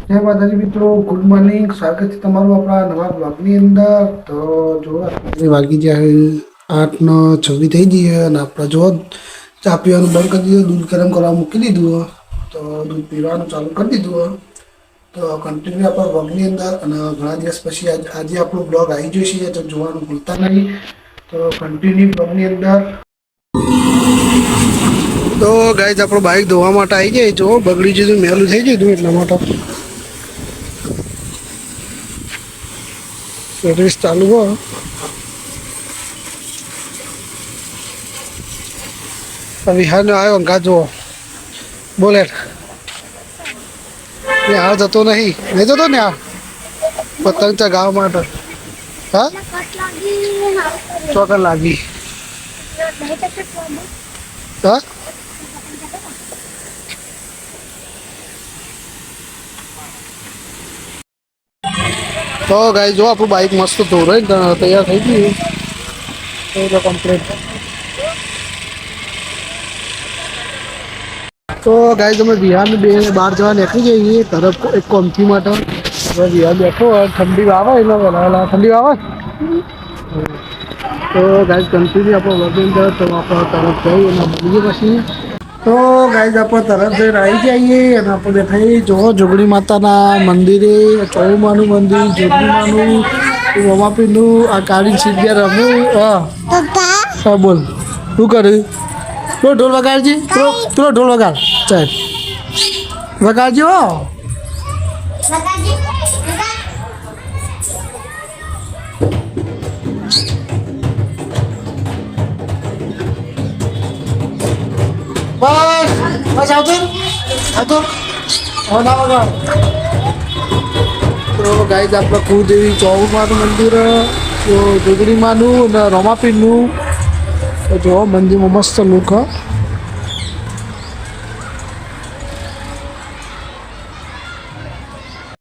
જય માતાજી મિત્રો, ગુડ મોર્નિંગ. સ્વાગત છે તમારું આપણા નવા બ્લોગની અંદર. તો જો વાગી જાય 8:26 થઈ ગઈ અને આપણે જો ચા પીવાનું બંધ કરી દીધું, દૂધ ગરમ કરવા મૂકી દીધું. તો દૂધ પીવાનું ચાલુ કરી દીધું. તો કન્ટિન્યુ આપણા બ્લોગની અંદર અને ઘણા દિવસ પછી આજે આપણો બ્લોગ આવી જશે, તો જોવાનું ભૂલતા નહીં. તો કન્ટિન્યુ બ્લોગની અંદર. તો ગાઈઝ આપણો બાઇક ધોવા માટે આવી જાય. જો બગડી જતું, મેલું થઈ જતું એટલા માટે સર્વિસ ચાલુ હો. વિહારનો આવ્યો અંકા જુઓ. બોલે હાલ જતો નહીં જતો ને આ પતંગ ચગાવવા માટે. હા ચોકર લાગી. હા તો ગાઈ જો આપણું બાઇક મસ્ત ધોરાઈ તૈયાર થઈ ગયું. તો કમ્પ્લીટ. તો ગાઈ તમે બિહારની બહાર જવા નીકળી જઈએ તરફ એક કોમથી માટે. હવે બિહાર બેઠો હોય ઠંડી આવે એટલે વહેલા ઠંડી આવે. તો ગાઈઝ કન્ટિન્યુ આપણો વર્ગની અંદર તો આપણે તરફ જઈએ અને મળીએ પછી. તો ગાઈઝ આપણે તરફ જઈને આવી જઈએ અને આપણે બેઠા જો જોગણી માતાના મંદિરે. ચોમાનું મંદિર, જોગણીમાનું, રમાપીરનું, આ કાળી સીધ્યા રમ્યું. હા બોલ શું કર્યું? પેલો ઢોલ વગાડજી, પેલો ઢોલ વગાડ. ચાલ વગાડજો. બસ આવતો ના વગાડ. તો ગાઈઝ આપણે કુળદેવી ચોમાનું મંદિર, જોગણીમાનું અને રમાપીરનું. તો જો મંદિરમાં મસ્ત લુક.